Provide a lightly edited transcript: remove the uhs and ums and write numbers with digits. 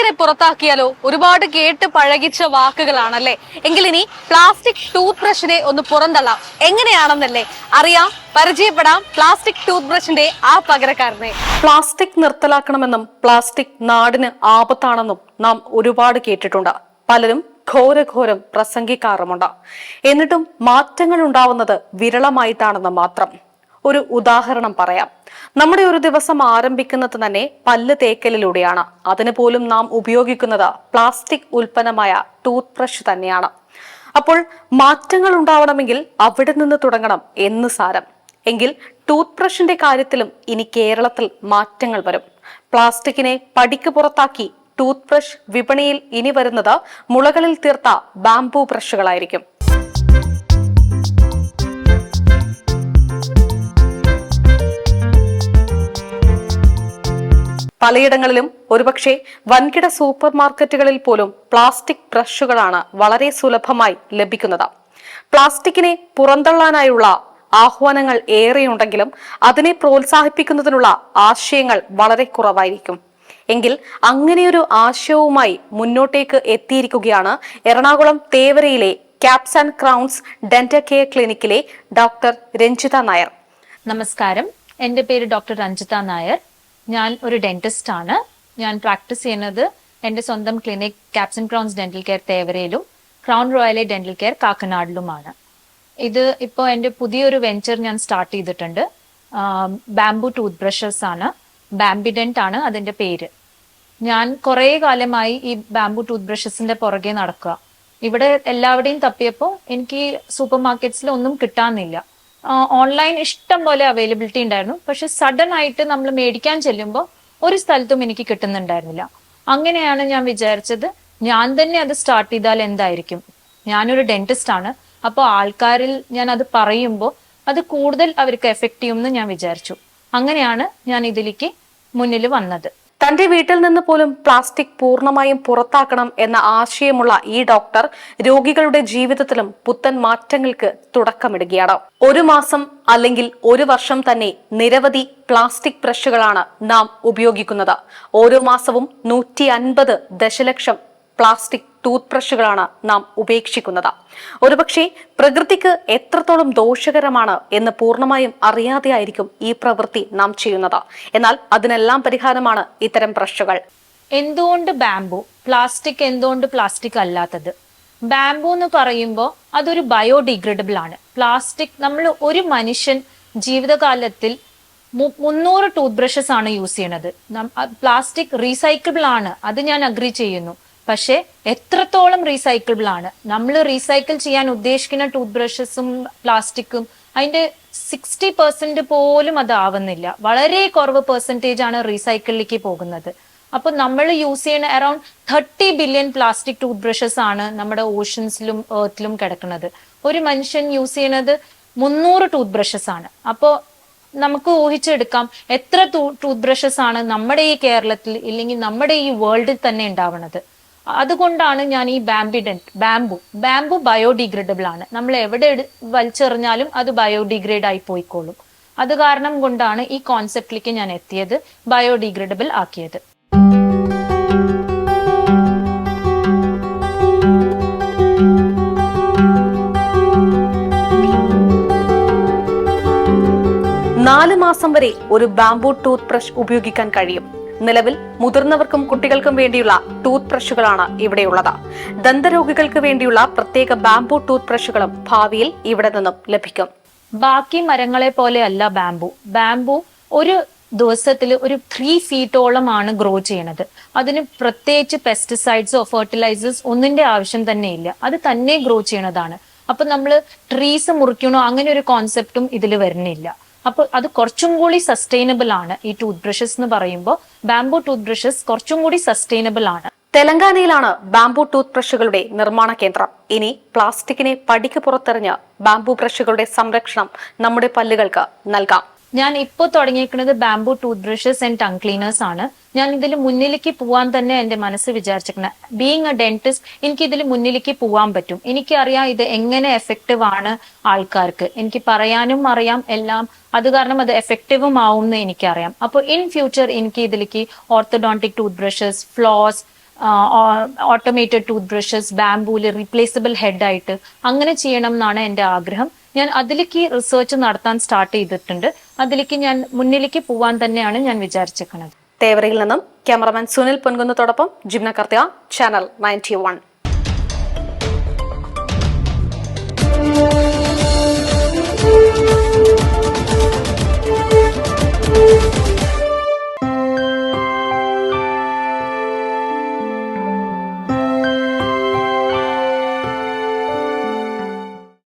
പ്ലാസ്റ്റിക്കിനെ പുറത്താക്കിയാലോ? ഒരുപാട് കേട്ട് പഴകിച്ച വാക്കുകളാണല്ലേ. എങ്കിലിനി plastic tooth ബ്രഷിനെ ഒന്ന് പുറന്തള്ളാം. എങ്ങനെയാണെന്നല്ലേ അറിയാം, പരിചയപ്പെടാം പ്ലാസ്റ്റിക് ടൂത്ത് ബ്രഷിന്റെ ആ പകരക്കാരനെ. പ്ലാസ്റ്റിക് നിർത്തലാക്കണമെന്നും പ്ലാസ്റ്റിക് നാടിന് ആപത്താണെന്നും നാം ഒരുപാട് കേട്ടിട്ടുണ്ട്. പലരും ഘോരഘോരം പ്രസംഗിക്കാറുമുണ്ട്. എന്നിട്ടും മാറ്റങ്ങൾ ഉണ്ടാവുന്നത് വിരളമായിട്ടാണെന്ന് മാത്രം. ഒരു ഉദാഹരണം പറയാം. നമ്മുടെ ഒരു ദിവസം ആരംഭിക്കുന്നത് തന്നെ പല്ല് തേക്കലിലൂടെയാണ്. അതിന് പോലും നാം ഉപയോഗിക്കുന്നത് പ്ലാസ്റ്റിക് ഉൽപ്പന്നമായ ടൂത്ത് ബ്രഷ് തന്നെയാണ്. അപ്പോൾ മാറ്റങ്ങൾ ഉണ്ടാവണമെങ്കിൽ അവിടെ നിന്ന് തുടങ്ങണം എന്ന് സാരം. എങ്കിൽ ടൂത്ത് ബ്രഷിന്റെ കാര്യത്തിലും ഇനി കേരളത്തിൽ മാറ്റങ്ങൾ വരും. പ്ലാസ്റ്റിക്കിനെ പടിക്ക് പുറത്താക്കി ടൂത്ത് ബ്രഷ് വിപണിയിൽ ഇനി വരുന്നത് മുളകളിൽ തീർത്ത ബാംബു ബ്രഷുകളായിരിക്കും. പലയിടങ്ങളിലും ഒരുപക്ഷെ വൻകിട സൂപ്പർ മാർക്കറ്റുകളിൽ പോലും പ്ലാസ്റ്റിക് ബ്രഷുകളാണ് വളരെ സുലഭമായി ലഭിക്കുന്നത്. പ്ലാസ്റ്റിക്കിനെ പുറന്തള്ളാനായുള്ള ആഹ്വാനങ്ങൾ ഏറെയുണ്ടെങ്കിലും അതിനെ പ്രോത്സാഹിപ്പിക്കുന്നതിനുള്ള ആശയങ്ങൾ വളരെ കുറവായിരിക്കും. എങ്കിൽ അങ്ങനെയൊരു ആശയവുമായി മുന്നോട്ടേക്ക് എത്തിയിരിക്കുകയാണ് എറണാകുളം തേവരയിലെ caps and crowns dental care ക്ലിനിക്കിലെ ഡോക്ടർ രഞ്ജിത നായർ. നമസ്കാരം, എൻ്റെ പേര് ഡോക്ടർ രഞ്ജിത നായർ. ഞാൻ ഒരു ഡെന്റിസ്റ്റ് ആണ്. ഞാൻ പ്രാക്ടീസ് ചെയ്യുന്നത് എൻ്റെ സ്വന്തം clinic caps and crowns dental care തേവരയിലും ക്രൗൺ റോയലെ ഡെന്റൽ കെയർ കാക്കനാടിലുമാണ്. ഇത് ഇപ്പോൾ എൻ്റെ പുതിയൊരു വെഞ്ചർ ഞാൻ സ്റ്റാർട്ട് ചെയ്തിട്ടുണ്ട്. ബാംബു ടൂത്ത് ബ്രഷസ് ആണ്. ബാംബിഡെന്റ് ആണ് അതിൻ്റെ പേര്. ഞാൻ കുറേ കാലമായി ഈ ബാംബു ടൂത്ത് ബ്രഷസിന്റെ പുറകെ നടക്കുക. ഇവിടെ എല്ലാവരുടെയും തപ്പിയപ്പോൾ എനിക്ക് സൂപ്പർ മാർക്കറ്റ്സിൽ ഒന്നും കിട്ടാനില്ല. ഓൺലൈൻ ഇഷ്ടം പോലെ അവൈലബിലിറ്റി ഉണ്ടായിരുന്നു. പക്ഷെ സഡൻ ആയിട്ട് നമ്മൾ മേടിക്കാൻ ചെല്ലുമ്പോൾ ഒരു സ്ഥലത്തും എനിക്ക് കിട്ടുന്നുണ്ടായിരുന്നില്ല. അങ്ങനെയാണ് ഞാൻ വിചാരിച്ചത്, ഞാൻ തന്നെ അത് സ്റ്റാർട്ട് ചെയ്താൽ എന്തായിരിക്കും. ഞാനൊരു ഡെന്റിസ്റ്റ് ആണ്. അപ്പോൾ ആൾക്കാരിൽ ഞാൻ അത് പറയുമ്പോൾ അത് കൂടുതൽ അവർക്ക് എഫക്റ്റ് ചെയ്യുമെന്ന് ഞാൻ വിചാരിച്ചു. അങ്ങനെയാണ് ഞാൻ ഇതിലേക്ക് മുന്നിൽ വന്നത്. തന്റെ വീട്ടിൽ നിന്ന് പോലും പ്ലാസ്റ്റിക് പൂർണ്ണമായും പുറത്താക്കണം എന്ന ആശയമുള്ള ഈ ഡോക്ടർ രോഗികളുടെ ജീവിതത്തിലും പുത്തൻ മാറ്റങ്ങൾക്ക് തുടക്കമിടുകയാണ്. ഒരു മാസം അല്ലെങ്കിൽ ഒരു വർഷം തന്നെ നിരവധി ബ്രഷുകളാണ് നാം ഉപയോഗിക്കുന്നത്. ഓരോ മാസവും 150 ദശലക്ഷം പ്ലാസ്റ്റിക് ടൂത്ത് ബ്രഷുകളാണ് നാം ഉപേക്ഷിക്കുന്നത്. ഒരുപക്ഷെ പ്രകൃതിക്ക് എത്രത്തോളം ദോഷകരമാണ് എന്ന് പൂർണ്ണമായും അറിയാതെയായിരിക്കും ഈ പ്രവൃത്തി നാം ചെയ്യുന്നത്. എന്നാൽ അതിനെല്ലാം പരിഹാരമാണ് ഇത്തരം ബ്രഷുകൾ. എന്തുകൊണ്ട് ബാംബു? പ്ലാസ്റ്റിക് എന്തുകൊണ്ട് പ്ലാസ്റ്റിക് അല്ലാത്തത്? ബാംബു എന്ന് പറയുമ്പോൾ അതൊരു ബയോഡിഗ്രേഡബിൾ ആണ്. പ്ലാസ്റ്റിക് നമ്മൾ ഒരു മനുഷ്യൻ ജീവിതകാലത്തിൽ 300 ടൂത്ത് ബ്രഷസ് ആണ് യൂസ് ചെയ്യണത്. പ്ലാസ്റ്റിക് റീസൈക്കിളബിൾ ആണ്, അത് ഞാൻ അഗ്രി ചെയ്യുന്നു. പക്ഷെ എത്രത്തോളം റീസൈക്കിളബിൾ ആണ്? നമ്മൾ റീസൈക്കിൾ ചെയ്യാൻ ഉദ്ദേശിക്കുന്ന ടൂത്ത് ബ്രഷസും പ്ലാസ്റ്റിക്കും അതിന്റെ 60% പോലും അത് ആവുന്നില്ല. വളരെ കുറവ് പെർസെൻറ്റേജ് ആണ് റീസൈക്കിളിലേക്ക് പോകുന്നത്. അപ്പൊ നമ്മൾ യൂസ് ചെയ്യുന്ന around 30 billion plastic tooth brushes ആണ് നമ്മുടെ ഓഷൻസിലും എർത്തിലും കിടക്കുന്നത്. ഒരു മനുഷ്യൻ യൂസ് ചെയ്യുന്നത് 300 ടൂത്ത് ബ്രഷസ് ആണ്. അപ്പോൾ നമുക്ക് ഊഹിച്ചെടുക്കാം എത്ര ടൂത്ത് ബ്രഷസ് ആണ് നമ്മുടെ ഈ കേരളത്തിൽ ഇല്ലെങ്കിൽ നമ്മുടെ ഈ വേൾഡിൽ തന്നെ ഉണ്ടാവുന്നത്. അതുകൊണ്ടാണ് ഞാൻ ഈ ബാംബു ബയോഡിഗ്രേഡബിൾ ആണ്. നമ്മൾ എവിടെ വലിച്ചെറിഞ്ഞാലും അത് ബയോഡിഗ്രേഡ് ആയി പോയിക്കോളും. അത് കാരണം കൊണ്ടാണ് ഈ കോൺസെപ്റ്റിലേക്ക് ഞാൻ എത്തിയത്, ബയോഡിഗ്രേഡബിൾ ആക്കിയത്. നാല് മാസം വരെ ഒരു ബാംബു ടൂത്ത് ബ്രഷ് ഉപയോഗിക്കാൻ കഴിയും. നിലവിൽ മുതിർന്നവർക്കും കുട്ടികൾക്കും വേണ്ടിയുള്ള ടൂത്ത് ബ്രഷുകളാണ് ഇവിടെയുള്ളത്. ദന്തരോഗികൾക്ക് വേണ്ടിയുള്ള പ്രത്യേക ബാംബു ടൂത്ത് ബ്രഷുകളും ഭാവിയിൽ ഇവിടെ നിന്നും ലഭിക്കും. ബാക്കി മരങ്ങളെ പോലെ അല്ല ബാംബു ഒരു ദിവസത്തിൽ ഒരു 3 ഫീറ്റോളമാണ് ഗ്രോ ചെയ്യണത്. അതിന് പ്രത്യേകിച്ച് പെസ്റ്റിസൈഡ്സോ ഫെർട്ടിലൈസേഴ്സ് ഒന്നിന്റെ ആവശ്യം തന്നെ ഇല്ല. അത് തന്നെ ഗ്രോ ചെയ്യണതാണ്. അപ്പൊ നമ്മൾ ട്രീസ് മുറിക്കണോ അങ്ങനെ ഒരു കോൺസെപ്റ്റും ഇതിൽ വരുന്നില്ല. അപ്പോൾ അത് കുറച്ചും കൂടി സസ്റ്റൈനബിൾ ആണ്. ഈ ടൂത്ത് ബ്രഷസ് എന്ന് പറയുമ്പോൾ ബാംബു ടൂത്ത് ബ്രഷസ് കുറച്ചും കൂടി സസ്റ്റൈനബിൾ ആണ്. തെലങ്കാനയിലാണ് ബാംബു ടൂത്ത് ബ്രഷുകളുടെ നിർമ്മാണ കേന്ദ്രം. ഇനി പ്ലാസ്റ്റിക്കിനെ പടിക്ക് പുറത്തെറിഞ്ഞ് ബാംബു ബ്രഷുകളുടെ സംരക്ഷണം നമ്മുടെ പല്ലുകൾക്ക് നൽകാം. ഞാൻ ഇപ്പോൾ തുടങ്ങിയിരിക്കുന്നത് bamboo tooth brushes and tongue cleaners ആണ്. ഞാൻ ഇതിൽ മുന്നിലേക്ക് പോവാൻ തന്നെ എന്റെ മനസ്സ് വിചാരിച്ചിരിക്കുന്നത്. ബീങ് എ ഡെന്റിസ്റ്റ് എനിക്ക് ഇതിൽ മുന്നിലേക്ക് പോവാൻ പറ്റും. എനിക്കറിയാം ഇത് എങ്ങനെ എഫക്റ്റീവ് ആണ് ആൾക്കാർക്ക്. എനിക്ക് പറയാനും അറിയാം എല്ലാം. അത് കാരണം അത് എഫക്റ്റീവും ആവും എന്ന് എനിക്കറിയാം. അപ്പോൾ ഇൻ ഫ്യൂച്ചർ എനിക്ക് ഇതിലേക്ക് orthodontic tooth brushes, floss, automated tooth brushes ബാംബൂല് റീപ്ലേസബിൾ ഹെഡ് ആയിട്ട് അങ്ങനെ ചെയ്യണം എന്നാണ് എൻ്റെ ആഗ്രഹം. ഞാൻ അതിലേക്ക് റിസർച്ച് നടത്താൻ സ്റ്റാർട്ട് ചെയ്തിട്ടുണ്ട്. അതിലേക്ക് ഞാൻ മുന്നിലേക്ക് പോവാൻ തന്നെയാണ് ഞാൻ വിചാരിച്ചേക്കുന്നത്. തേവരയിൽ നിന്നും ക്യാമറമാൻ സുനിൽ പൊൻകുന്നത്തോടൊപ്പം ജിംന കർത്തിയ, ചാനൽ 91.